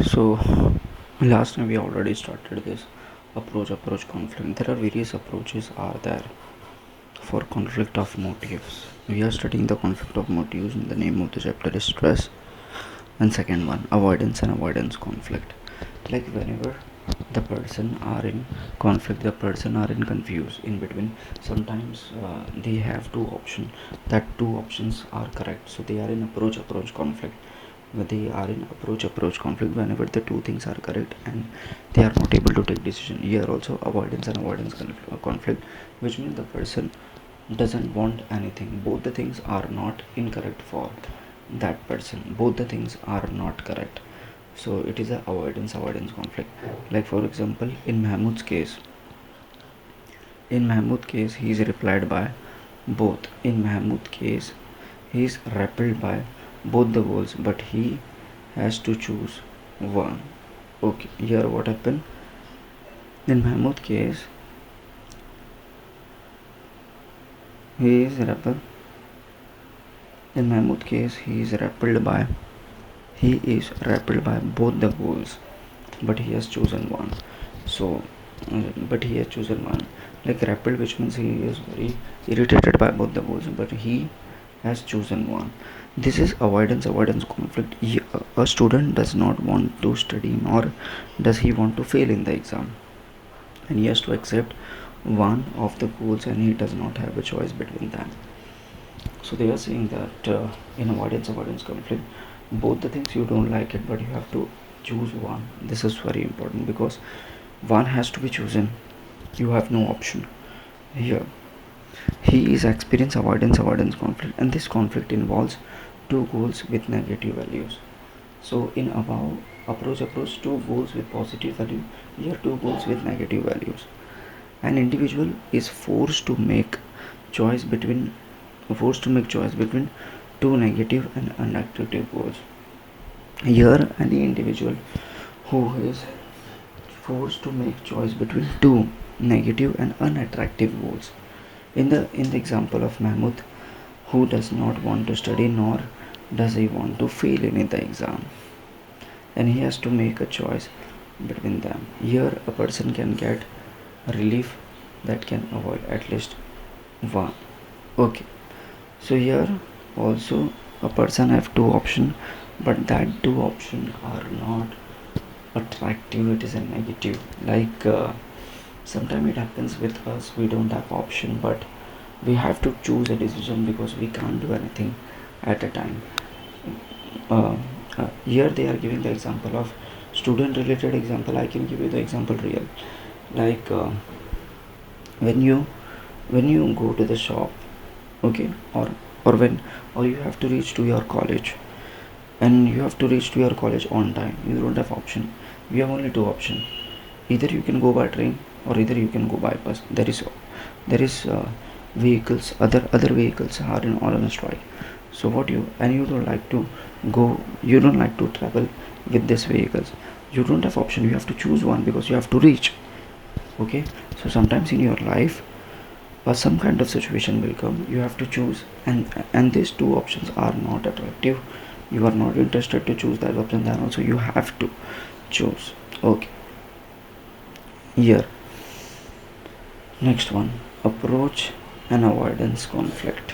So last time we already started this approach conflict. There are various approaches are there for conflict of motives. We are studying the conflict of motives in the name of the chapter is stress, and second one avoidance and avoidance conflict. Like whenever the person are in conflict, the person are in confused in between. Sometimes they have two options. That two options are correct, so they are in approach conflict. When they are in approach conflict, whenever the two things are correct and they are not able to take decision. Here also avoidance and avoidance conflict, which means the person doesn't want anything. Both the things are not incorrect for that person. Both the things are not correct. So it is a avoidance conflict. Like for example, in Mahmood case he is replied by both. In Mahmood case he is repelled by both the goals, but he has to choose one. Okay, here what happened? In Mahmood case he is repelled. In Mahmood case he is repelled by both the goals, but he has chosen one. So but he has chosen one. Like repelled, which means he is very irritated by both the goals, but he has chosen one. This is avoidance conflict. A student does not want to study, nor does he want to fail in the exam, and he has to accept one of the goals, and he does not have a choice between them. So they are saying that in avoidance conflict, both the things you don't like it, but you have to choose one. This is very important because one has to be chosen. You have no option here. He is experiencing avoidance conflict, and this conflict involves two goals with negative values. So in above approach, two goals with positive value, here two goals with negative values. An individual is forced to make choice between two negative and unattractive goals. Here any individual who is forced to make choice between two negative and unattractive goals. In the example of Mahmoud, who does not want to study, nor does he want to fail in the exam, and he has to make a choice between them. Here a person can get relief that can avoid at least one. Okay, so here also a person have two options, but that two options are not attractive. It is a negative. Like sometimes it happens with us, we don't have option, but we have to choose a decision because we can't do anything at a time. Here they are giving the example of student related example. I can give you the example real. Like when you go to the shop, okay, or you have to reach to your college, and you have to reach to your college on time. You don't have option. You have only two options. Either you can go by train, or either you can go by bus. There is vehicles, other vehicles are in all on strike. So what you don't like to go, you don't like to travel with these vehicles. You don't have option. You have to choose one because you have to reach. Okay, so sometimes in your life some kind of situation will come, you have to choose, and these two options are not attractive. You are not interested to choose that option, then also you have to choose. Okay, here next one, approach and avoidance conflict.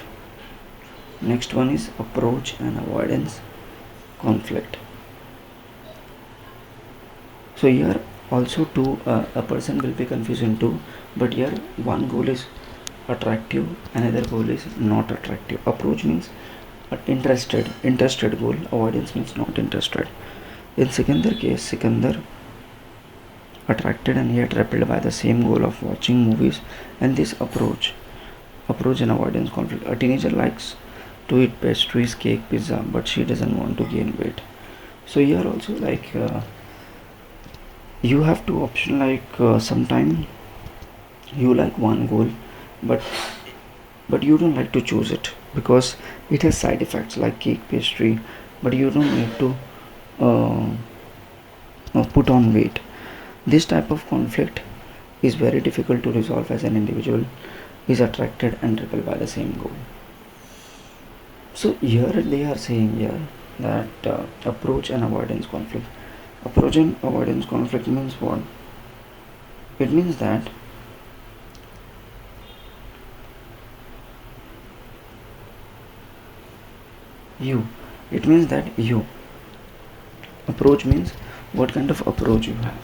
Next one is approach and avoidance conflict. So here also two a person will be confused in two, but here one goal is attractive, another goal is not attractive. Approach means interested goal, avoidance means not interested. In Sikandar case, Sikandar attracted and yet repelled by the same goal of watching movies, and this approach and avoidance conflict. A teenager likes to eat pastries, cake, pizza, but she doesn't want to gain weight. So here also like you have two options. Like sometime you like one goal, but you don't like to choose it because it has side effects like cake, pastry, but you don't need to uh, put on weight. This type of conflict is very difficult to resolve as an individual is attracted and repelled by the same goal. So here they are saying here that approach and avoidance conflict. Approach and avoidance conflict means what? It means that you it means that you approach means what kind of approach you have.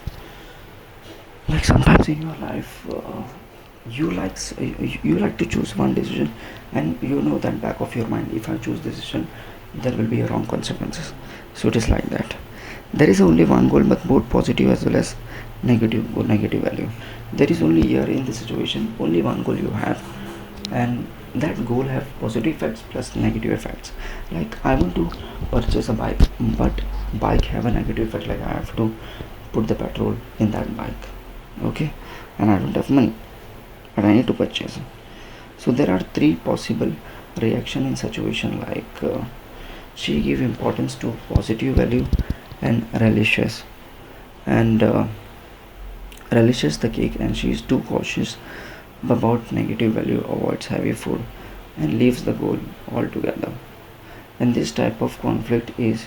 Like sometimes in your life, you like to choose one decision, and you know that back of your mind, if I choose this decision, there will be a wrong consequences. So it is like that. There is only one goal, but both positive as well as negative or negative value. There is only here in this situation only one goal you have, and that goal have positive effects plus negative effects. Like I want to purchase a bike, but bike have a negative effect. Like I have to put the petrol in that bike, okay, and I don't have money, but I need to purchase. So there are three possible reaction in situation like she give importance to positive value and relishes, and relishes the cake, and she is too cautious about negative value, avoids heavy food, and leaves the goal altogether. And this type of conflict is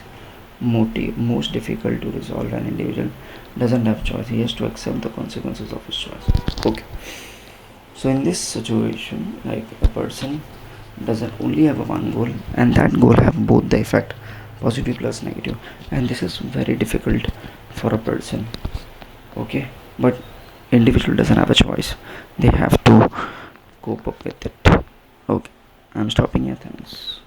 most difficult to resolve. An individual doesn't have choice, he has to accept the consequences of his choice. Okay, so in this situation, like a person doesn't only have a one goal, and that goal have both the effect positive plus negative, and this is very difficult for a person. Okay, but individual doesn't have a choice, they have to cope up with it. Okay, I'm stopping here. Thanks.